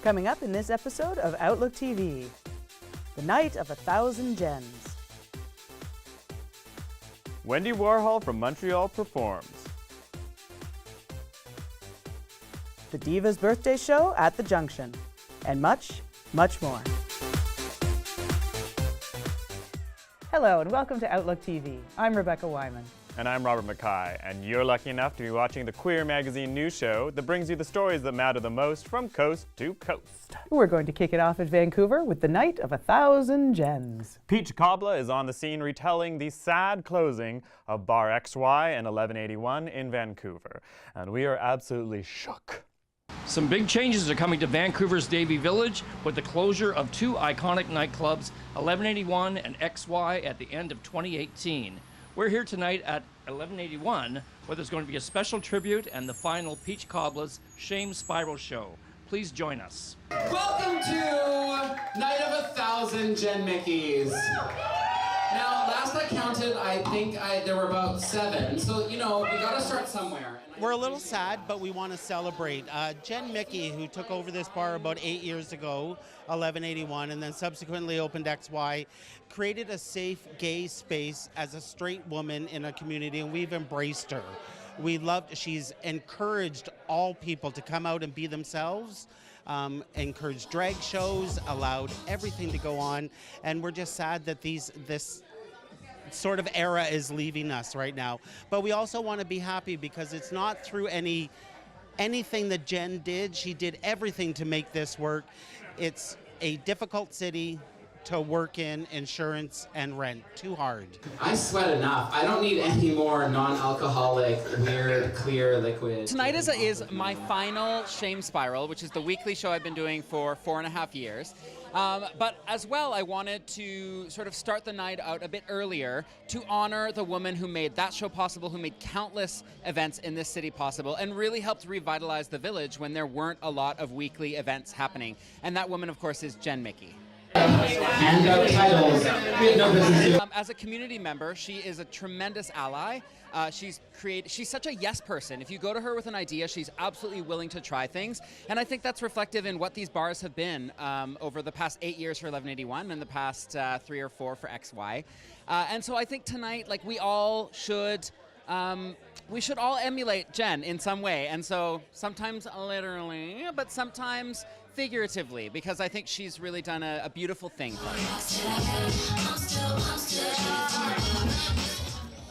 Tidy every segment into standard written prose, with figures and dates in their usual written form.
Coming up in this episode of Outlook TV, the night of 1,000 gems. Wendy Warhol from Montreal performs. The Divas birthday show at the Junction, and much, much more. Hello and welcome to Outlook TV. I'm Rebecca Wyman. And I'm Robert Mackay, and you're lucky enough to be watching the Queer Magazine news show that brings you the stories that matter the most from coast to coast. We're going to kick it off at Vancouver with the night of 1,000 gems. Peach Cobblah is on the scene retelling the sad closing of Bar XY and 1181 in Vancouver, and we are absolutely shook. Some big changes are coming to Vancouver's Davie Village with the closure of two iconic nightclubs, 1181 and XY, at the end of 2018. We're here tonight at 1181, where there's going to be a special tribute and the final Peach Cobblah's Shame Spiral show. Please join us. Welcome to Night of 1,000 Jen Mickeys. Now, last I counted, I think there were about 7. So, we gotta start somewhere. We're a little sad, but we want to celebrate. Jen Mickey, who took over this bar about 8 years ago, 1181, and then subsequently opened XY, created a safe gay space as a straight woman in a community, and we've embraced her. She's encouraged all people to come out and be themselves, encouraged drag shows, allowed everything to go on, and we're just sad that this sort of era is leaving us right now. But we also want to be happy because it's not through anything that Jen did. She did everything to make this work. It's a difficult city to work in, insurance and rent. Too hard. I sweat enough. I don't need any more non-alcoholic, weird, clear liquid. Tonight is my final Shame Spiral, which is the weekly show I've been doing for 4.5 years. But as well, I wanted to sort of start the night out a bit earlier to honor the woman who made that show possible, who made countless events in this city possible, and really helped revitalize the village when there weren't a lot of weekly events happening. And that woman, of course, is Jen Mickey. And titles. We have no business to. As a community member, she is a tremendous ally. She's such a yes person. If you go to her with an idea, she's absolutely willing to try things. And I think that's reflective in what these bars have been over the past 8 years for 1181 and the past 3 or 4 for XY. And so I think tonight, we all should all emulate Jen in some way. And so sometimes literally, but sometimes figuratively, because I think she's really done a beautiful thing for us.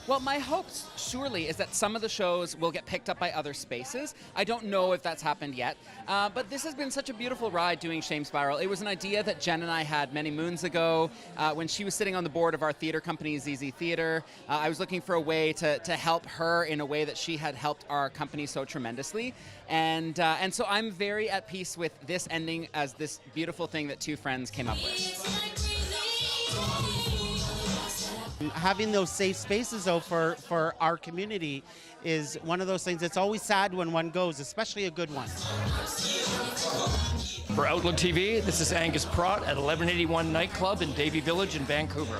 Well, my hopes, surely, is that some of the shows will get picked up by other spaces. I don't know if that's happened yet, but this has been such a beautiful ride doing Shame Spiral. It was an idea that Jen and I had many moons ago when she was sitting on the board of our theater company, ZZ Theater. I was looking for a way to help her in a way that she had helped our company so tremendously. And so I'm very at peace with this ending as this beautiful thing that two friends came up with. Having those safe spaces, though, for our community is one of those things. It's always sad when one goes, especially a good one. For Outlook TV, this is Angus Pratt at 1181 Nightclub in Davie Village in Vancouver.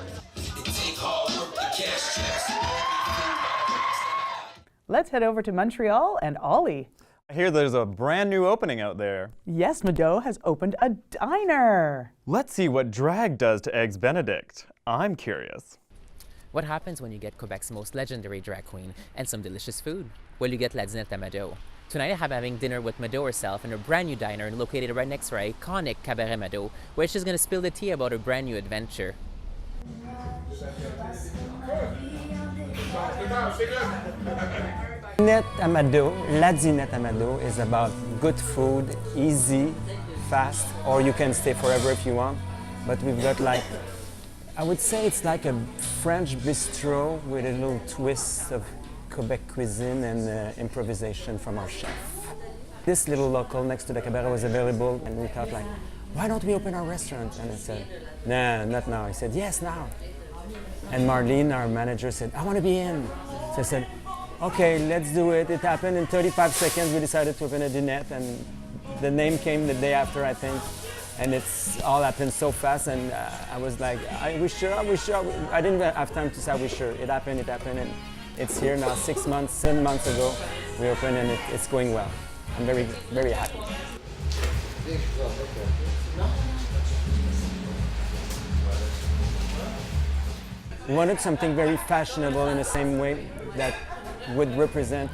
Let's head over to Montreal and Ollie. I hear there's a brand new opening out there. Yes, Mado has opened a diner. Let's see what drag does to Eggs Benedict. I'm curious. What happens when you get Quebec's most legendary drag queen and some delicious food? Well, you get La Dinette à Mado. Tonight I'm having dinner with Mado herself in her brand new diner located right next to our iconic Cabaret Mado, where she's going to spill the tea about her brand new adventure. Dinette à Mado, La Dinette à Mado is about good food, easy, fast, or you can stay forever if you want. But we've got I would say it's like a French bistro with a little twist of Quebec cuisine and improvisation from our chef. This little local next to the cabaret was available, and we thought why don't we open our restaurant? And I said, nah, not now. He said, yes, now. And Marlene, our manager, said, I want to be in. So I said, okay, let's do it. It happened in 35 seconds. We decided to open a dinette, and the name came the day after, I think. And it's all happened so fast, and I was like, are we sure? I didn't even have time to say, are we sure? It happened, and it's here now. 7 months ago, we opened, and it's going well. I'm very, very happy. We wanted something very fashionable in the same way that would represent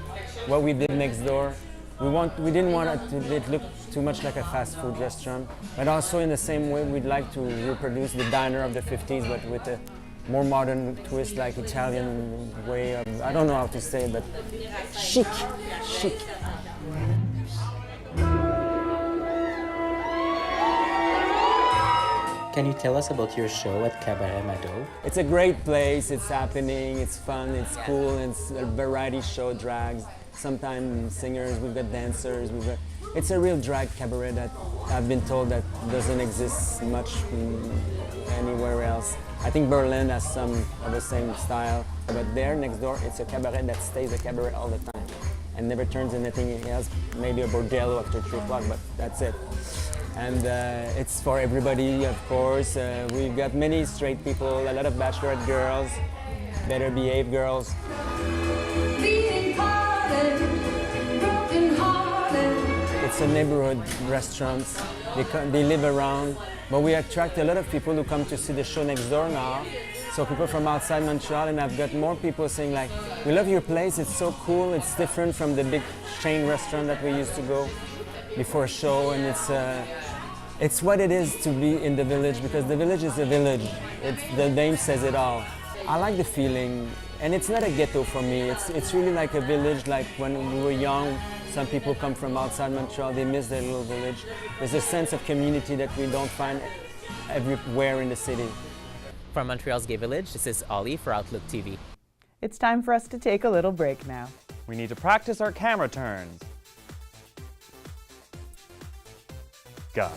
what we did next door. We didn't want it to look too much like a fast food restaurant, but also in the same way we'd like to reproduce the diner of the 50s, but with a more modern twist, like Italian way of, I don't know how to say it, but chic. Can you tell us about your show at Cabaret Mado? It's a great place, it's happening, it's fun, it's cool, it's a variety show, drags, sometimes singers, we've got dancers, it's a real drag cabaret that I've been told that doesn't exist much anywhere else. I think Berlin has some of the same style, but there next door it's a cabaret that stays a cabaret all the time and never turns into anything else, maybe a bordello after 3 o'clock, but that's it. And it's for everybody, of course. We've got many straight people, a lot of bachelorette girls, better behaved girls. It's a neighborhood restaurant. They live around, but we attract a lot of people who come to see the show next door now. So people from outside Montreal, and I've got more people saying like, we love your place, it's so cool, it's different from the big chain restaurant that we used to go before a show, and it's what it is to be in the village, because the village is a village. The name says it all. I like the feeling, and it's not a ghetto for me. It's really like a village, like when we were young. Some people come from outside Montreal, they miss their little village. There's a sense of community that we don't find everywhere in the city. From Montreal's Gay Village, this is Ollie for OutlookTV. It's time for us to take a little break now. We need to practice our camera turns. Go.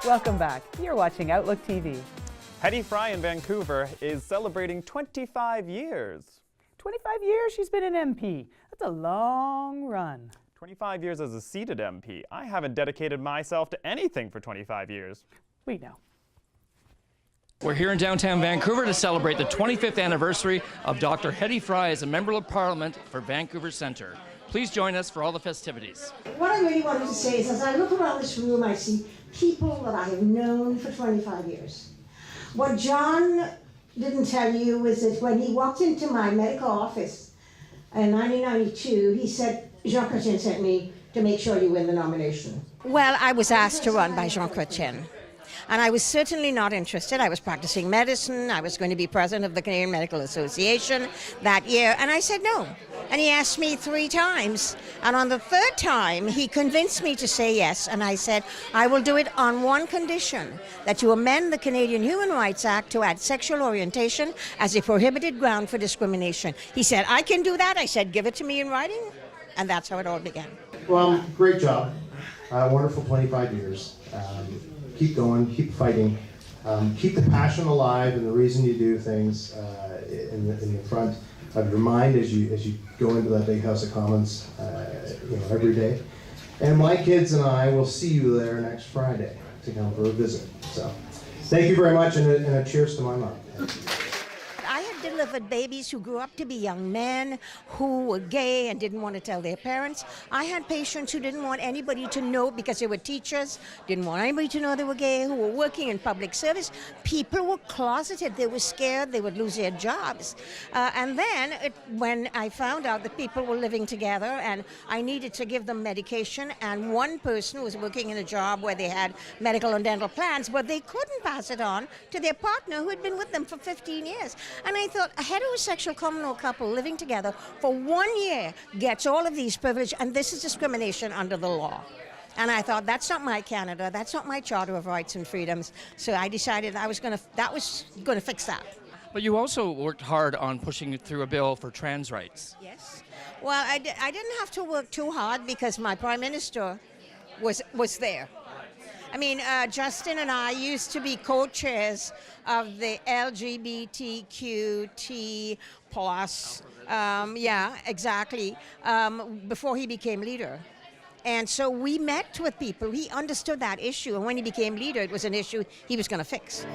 Welcome back. You're watching Outlook TV. Hedy Fry in Vancouver is celebrating 25 years. 25 years she's been an MP. That's a long run. 25 years as a seated MP. I haven't dedicated myself to anything for 25 years. We know. We're here in downtown Vancouver to celebrate the 25th anniversary of Dr. Hedy Fry as a Member of Parliament for Vancouver Centre. Please join us for all the festivities. What I really wanted to say is, as I look around this room, I see people that I have known for 25 years. What John didn't tell you is that when he walked into my medical office in 1992, he said, Jean Chrétien sent me to make sure you win the nomination. Well, I was asked to run by Jean Chrétien. And I was certainly not interested. I was practicing medicine. I was going to be president of the Canadian Medical Association that year. And I said no. And he asked me 3 times. And on the 3rd time, he convinced me to say yes. And I said, I will do it on one condition, that you amend the Canadian Human Rights Act to add sexual orientation as a prohibited ground for discrimination. He said, I can do that. I said, give it to me in writing. And that's how it all began. Well, great job. Wonderful 25 years. Keep going, keep fighting, keep the passion alive and the reason you do things in the front of your mind as you go into that big House of Commons every day. And my kids and I will see you there next Friday to come for a visit. So thank you very much, and a cheers to my mom. I had delivered babies who grew up to be young men who were gay and didn't want to tell their parents. I had patients who didn't want anybody to know because they were teachers, didn't want anybody to know they were gay, who were working in public service. People were closeted. They were scared they would lose their jobs. And then when I found out that people were living together and I needed to give them medication, and one person was working in a job where they had medical and dental plans, but they couldn't pass it on to their partner who had been with them for 15 years. And I thought, a heterosexual communal couple living together for 1 year gets all of these privileges, and this is discrimination under the law. And I thought, that's not my Canada, that's not my Charter of Rights and Freedoms. So I decided that was going to fix that. But you also worked hard on pushing through a bill for trans rights. Yes. Well, I didn't have to work too hard because my Prime Minister was there. I mean, Justin and I used to be co-chairs of the LGBTQT+, yeah, exactly, before he became leader. And so we met with people. He understood that issue. And when he became leader, it was an issue he was going to fix.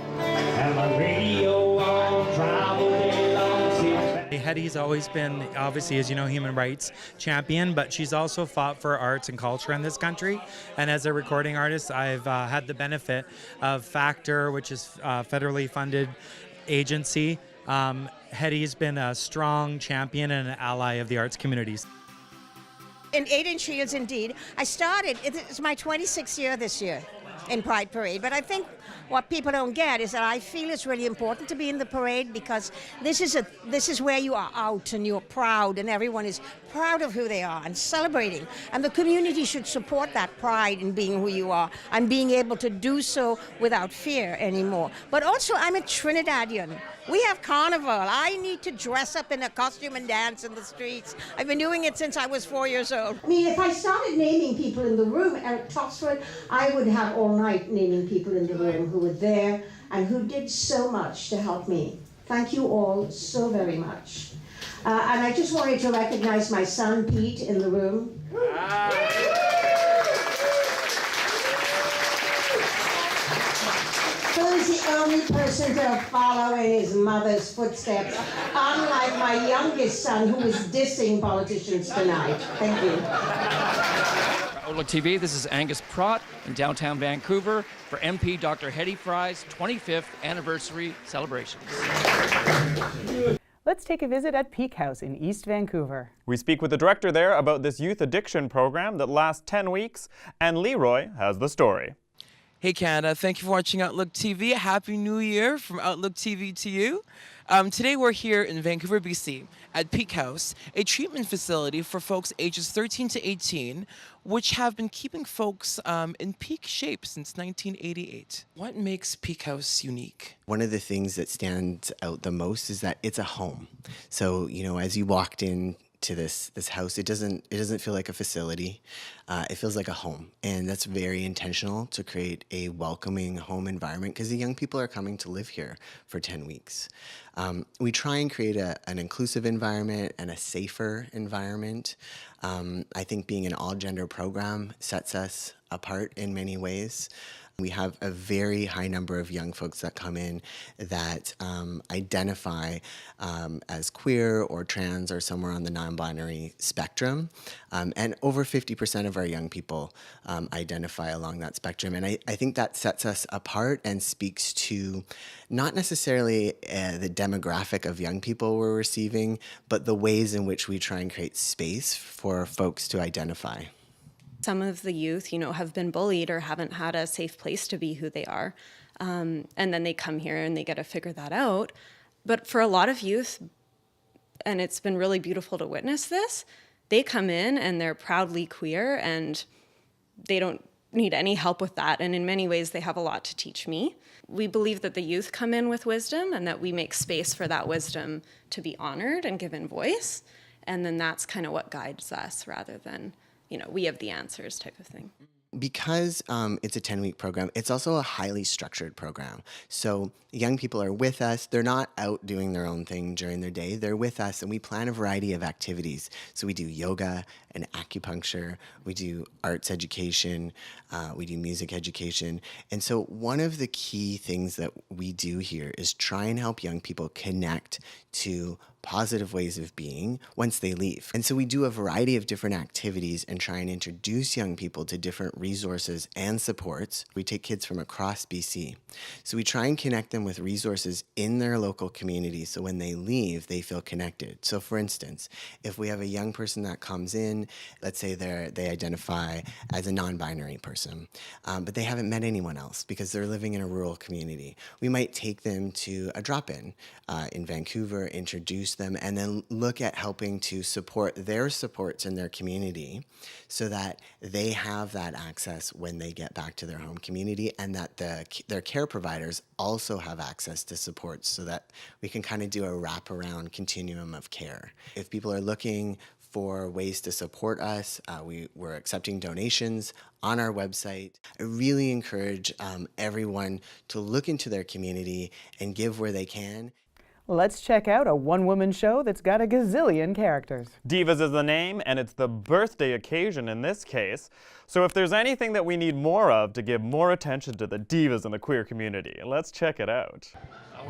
Hedy's always been, obviously, as you know, human rights champion, but she's also fought for arts and culture in this country. And as a recording artist, I've had the benefit of Factor, which is a federally funded agency. Hedy's been a strong champion and an ally of the arts communities. In 8-inch Shields, indeed. I started, it's my 26th year this year in Pride Parade, but I think what people don't get is that I feel it's really important to be in the parade because this is where you are out and you're proud and everyone is proud of who they are and celebrating. And the community should support that pride in being who you are and being able to do so without fear anymore. But also, I'm a Trinidadian. We have Carnival. I need to dress up in a costume and dance in the streets. I've been doing it since I was 4 years old. I mean, if I started naming people in the room, Eric Toxford, I would have all night naming people in the room who were there and who did so much to help me. Thank you all so very much. And I just wanted to recognize my son, Pete, in the room. Who's the only person to follow in his mother's footsteps, unlike my youngest son, who is dissing politicians tonight. Thank you. Outlook TV, this is Angus Pratt in downtown Vancouver for MP Dr. Hedy Fry's 25th anniversary celebrations. Let's take a visit at Peak House in East Vancouver. We speak with the director there about this youth addiction program that lasts 10 weeks, and Leroy has the story. Hey Canada, thank you for watching Outlook TV. Happy New Year from Outlook TV to you. Today we're here in Vancouver, BC at Peak House, a treatment facility for folks ages 13 to 18, which have been keeping folks in peak shape since 1988. What makes Peak House unique? One of the things that stands out the most is that it's a home. So, you know, as you walked in to this house, it doesn't feel like a facility. It feels like a home, and that's very intentional to create a welcoming home environment because the young people are coming to live here for 10 weeks. We try and create an inclusive environment and a safer environment. I think being an all-gender program sets us apart in many ways. We have a very high number of young folks that come in that identify as queer or trans or somewhere on the non-binary spectrum. And over 50% of our young people identify along that spectrum. And I think that sets us apart and speaks to not necessarily the demographic of young people we're receiving, but the ways in which we try and create space for folks to identify. Some of the youth, you know, have been bullied or haven't had a safe place to be who they are. And then they come here and they get to figure that out. But for a lot of youth, and it's been really beautiful to witness this, they come in and they're proudly queer and they don't need any help with that. And in many ways, they have a lot to teach me. We believe that the youth come in with wisdom and that we make space for that wisdom to be honored and given voice. And then that's kind of what guides us rather than, you know, we have the answers type of thing. Because it's a 10-week program, it's also a highly structured program. So young people are with us. They're not out doing their own thing during their day. They're with us, and we plan a variety of activities. So we do yoga and acupuncture. We do arts education. We do music education. And so one of the key things that we do here is try and help young people connect to positive ways of being once they leave. And so we do a variety of different activities and try and introduce young people to different resources and supports. We take kids from across BC. So we try and connect them with resources in their local community so when they leave, they feel connected. So for instance, if we have a young person that comes in, let's say they identify as a non-binary person, but they haven't met anyone else because they're living in a rural community, we might take them to a drop-in in Vancouver, introduce them, and then look at helping to support their supports in their community so that they have that access when they get back to their home community, and that their care providers also have access to supports so that we can kind of do a wraparound continuum of care. If people are looking for ways to support us, we're accepting donations on our website. I really encourage everyone to look into their community and give where they can. Let's check out a one-woman show that's got a gazillion characters. Divas is the name, and it's the birthday occasion in this case. So if there's anything that we need more of to give more attention to the divas in the queer community, let's check it out.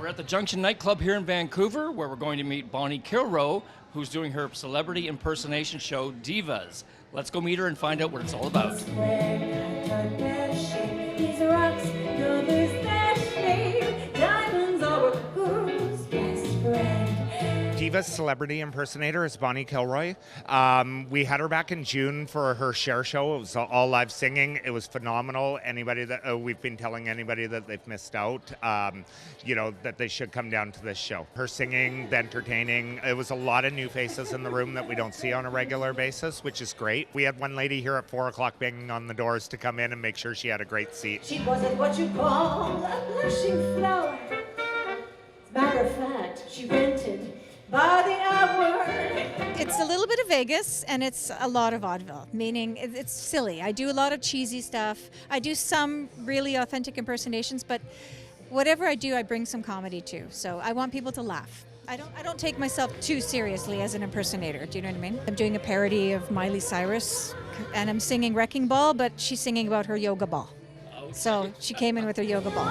We're at the Junction nightclub here in Vancouver, where we're going to meet Bonnie Kilroe, who's doing her celebrity impersonation show, Divas. Let's go meet her and find out what it's all about. Divas celebrity impersonator is Bonnie Kilroe. We had her back in June for her Share show. It was all live singing. It was phenomenal. Anybody that we've been telling anybody that they've missed out, that they should come down to this show. Her singing, the entertaining. It was a lot of new faces in the room that we don't see on a regular basis, which is great. We had one lady here at 4 o'clock banging on the doors to come in and make sure she had a great seat. She wasn't what you call a blushing flower. As a matter of fact, she rented by the hour. It's a little bit of Vegas and it's a lot of vaudeville, meaning it's silly. I do a lot of cheesy stuff. I do some really authentic impersonations, but whatever I do, I bring some comedy too. So I want people to laugh. I don't take myself too seriously as an impersonator. Do you know what I mean? I'm doing a parody of Miley Cyrus and I'm singing Wrecking Ball, but she's singing about her yoga ball. So she came in with her yoga ball.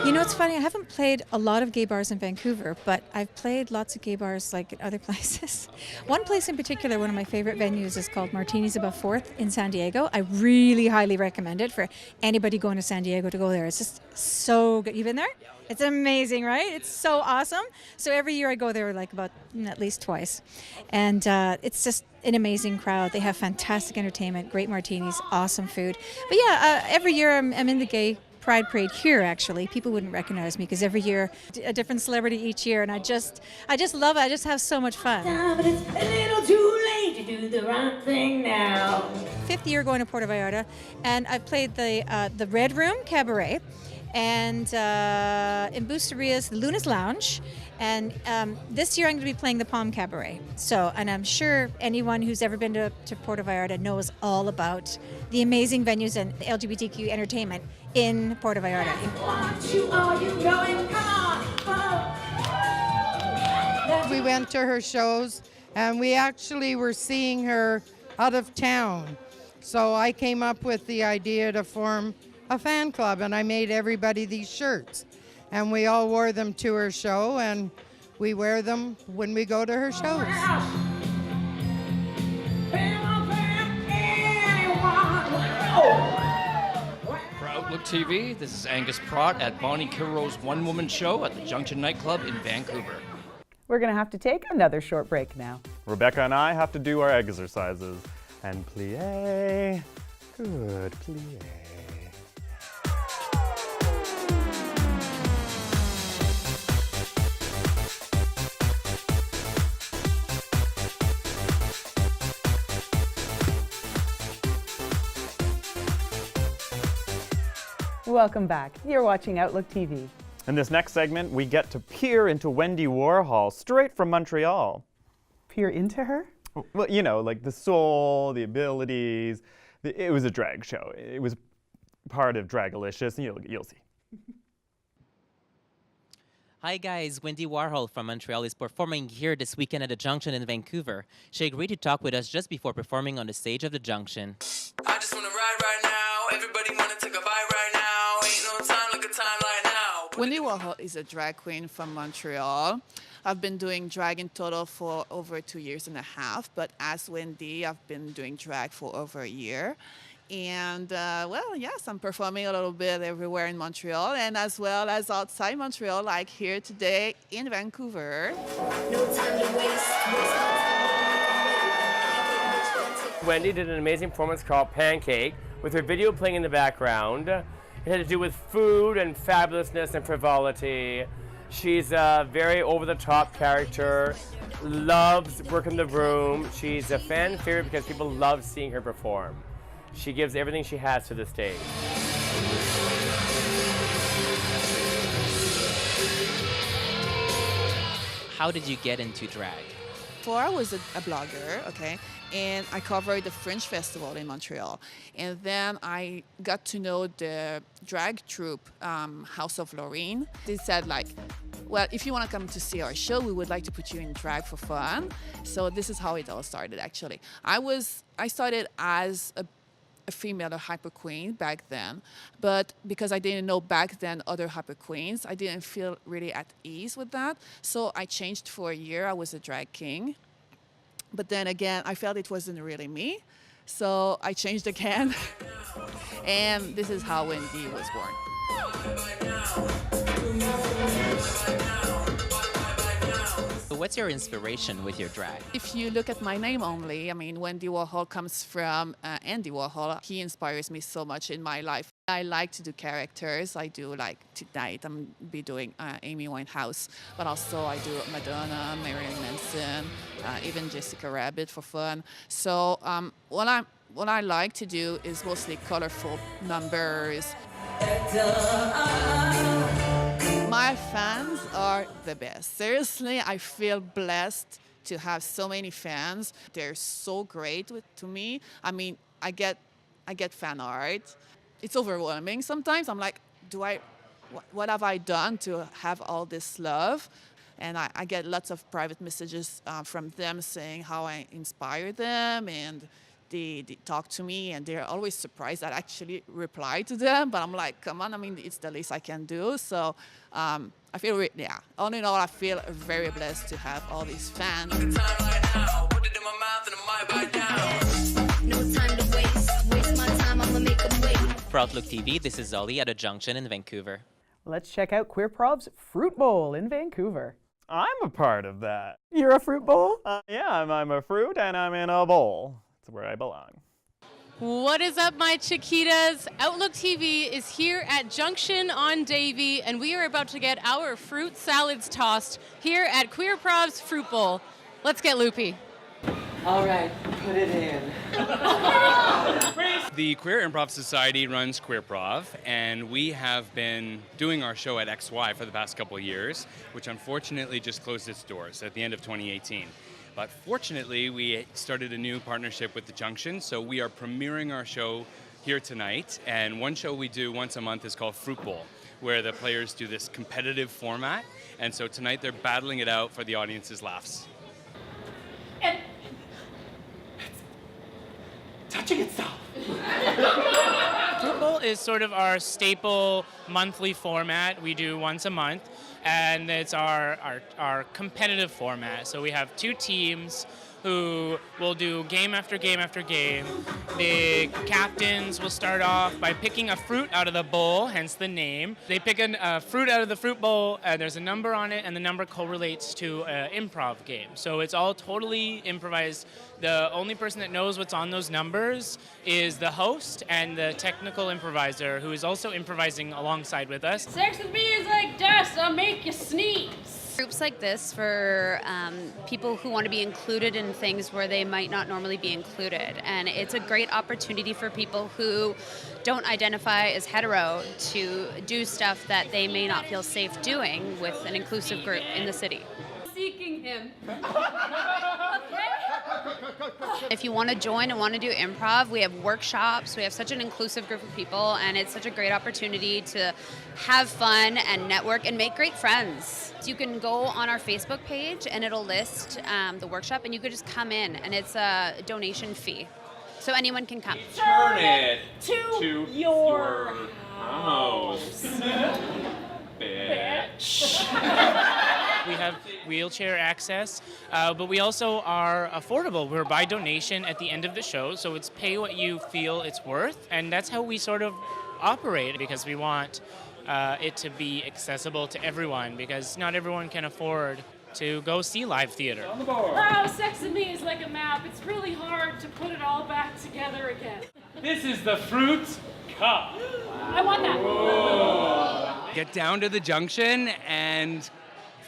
You know, it's funny, I haven't played a lot of gay bars in Vancouver, but I've played lots of gay bars like in other places. One place in particular, one of my favorite venues is called Martinis Above 4th in San Diego. I really highly recommend it for anybody going to San Diego to go there. It's just so good. You've been there? It's amazing, right? It's so awesome. So every year I go there like about at least twice. And it's just an amazing crowd. They have fantastic entertainment, great martinis, awesome food. But yeah, every year I'm in the gay Pride Parade here, actually. People wouldn't recognize me because every year a different celebrity each year, and I just love it. I just have so much fun. But it's a little too late to do the right thing now. 5th year going to Puerto Vallarta, and I've played the Red Room Cabaret, and in Boosteria's the Luna's Lounge, and this year I'm going to be playing the Palm Cabaret. So, and I'm sure anyone who's ever been to Puerto Vallarta knows all about the amazing venues and LGBTQ entertainment in Puerto Vallarta. We went to her shows and we actually were seeing her out of town. So I came up with the idea to form a fan club and I made everybody these shirts. And we all wore them to her show and we wear them when we go to her shows. Outlook TV, this is Angus Pratt at Bonnie Kilroe's one-woman show at the Junction nightclub in Vancouver. We're going to have to take another short break now. Rebecca and I have to do our exercises. And plie. Good, plie. Welcome back. You're watching Outlook TV. In this next segment, we get to peer into Wendy Warhol, straight from Montreal. Peer into her? Well, you know, like the soul, the abilities. It was a drag show. It was part of Dragalicious, and you'll see. Hi guys, Wendy Warhol from Montreal is performing here this weekend at the Junction in Vancouver. She agreed to talk with us just before performing on the stage of the Junction. I just wanna ride right now. Everybody wanna take a bite right now. Ain't no time like a time like now. Wendy Warhol is a drag queen from Montreal. I've been doing drag in total for over 2.5 years, but as Wendy, I've been doing drag for over a year. And well, yes, I'm performing a little bit everywhere in Montreal and as well as outside Montreal, like here today in Vancouver. No time to waste. Wendy did an amazing performance called Pancake with her video playing in the background. It had to do with food and fabulousness and frivolity. She's a very over-the-top character, loves working the room. She's a fan favorite because people love seeing her perform. She gives everything she has to the stage. How did you get into drag? Before I was a blogger, okay, and I covered the Fringe Festival in Montreal. And then I got to know the drag troupe, House of Lorraine. They said like, well, if you want to come to see our show, we would like to put you in drag for fun. So this is how it all started, actually. I started as a female, a hyper queen back then, but because I didn't know back then other hyper queens, I didn't feel really at ease with that. So I changed for a year. I was a drag king. But then again, I felt it wasn't really me. So I changed again. And this is how Wendy was born. So what's your inspiration with your drag? If you look at my name only, I mean, Wendy Warhol comes from Andy Warhol. He inspires me so much in my life. I like to do characters. I do like tonight, I'm be doing Amy Winehouse, but also I do Madonna, Marilyn Manson, even Jessica Rabbit for fun. So what I like to do is mostly colorful numbers. My fans are the best. Seriously, I feel blessed to have so many fans. They're so great to me. I mean, I get fan art. It's overwhelming sometimes. I'm like, what have I done to have all this love? And I get lots of private messages from them saying how I inspire them, and they talk to me, and they're always surprised that I actually reply to them. But I'm like, come on, I mean, it's the least I can do. So I feel, all in all, I feel very blessed to have all these fans. For Outlook TV, this is Ollie at a junction in Vancouver. Let's check out Queer Prov's Fruit Bowl in Vancouver. I'm a part of that. You're a fruit bowl? Yeah, I'm a fruit and I'm in a bowl. It's where I belong. What is up, my Chiquitas? Outlook TV is here at Junction on Davie, and we are about to get our fruit salads tossed here at Queer Prov's Fruit Bowl. Let's get loopy. All right, put it in. The Queer Improv Society runs Queer Prov, and we have been doing our show at XY for the past couple of years, which unfortunately just closed its doors at the end of 2018. But fortunately, we started a new partnership with the Junction, so we are premiering our show here tonight. And one show we do once a month is called Fruit Bowl, where the players do this competitive format. And so tonight they're battling it out for the audience's laughs. And it's touching itself. Fruit Bowl is sort of our staple monthly format we do once a month, and it's our competitive format. So we have two teams who will do game after game after game. The captains will start off by picking a fruit out of the bowl, hence the name. They pick a fruit out of the fruit bowl, there's a number on it, and the number correlates to an improv game. So it's all totally improvised. The only person that knows what's on those numbers is the host and the technical improviser, who is also improvising alongside with us. Sex with me is like dust, I'll make you sneeze. Groups like this for people who want to be included in things where they might not normally be included. And it's a great opportunity for people who don't identify as hetero to do stuff that they may not feel safe doing with an inclusive group in the city. Seeking him. If you want to join and want to do improv, we have workshops. We have such an inclusive group of people, and it's such a great opportunity to have fun and network and make great friends. You can go on our Facebook page and it'll list the workshop, and you could just come in, and it's a donation fee. So anyone can come. Turn it to your house. Bitch. We have wheelchair access, but we also are affordable. We're by donation at the end of the show, so it's pay what you feel it's worth, and that's how we sort of operate, because we want it to be accessible to everyone, because not everyone can afford to go see live theater. Wow, Sex with Me is like a map. It's really hard to put it all back together again. This is the fruit cup. I want that. Whoa. Get down to the Junction and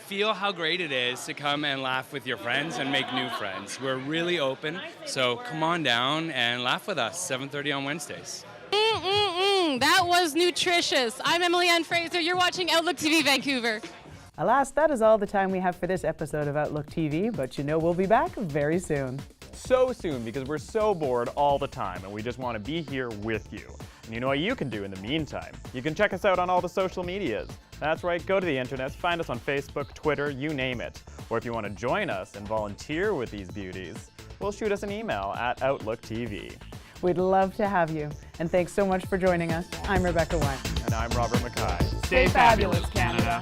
feel how great it is to come and laugh with your friends and make new friends. We're really open, so come on down and laugh with us, 7:30 on Wednesdays. That was nutritious. I'm Emily Ann Fraser. You're watching Outlook TV Vancouver. Alas, that is all the time we have for this episode of Outlook TV, but you know we'll be back very soon. So soon, because we're so bored all the time and we just want to be here with you. And you know what you can do in the meantime? You can check us out on all the social medias. That's right, go to the internet, find us on Facebook, Twitter, you name it. Or if you want to join us and volunteer with these beauties, well, shoot us an email at OutlookTV. We'd love to have you. And thanks so much for joining us. I'm Rebecca White. And I'm Robert Mackay. Stay fabulous, Canada.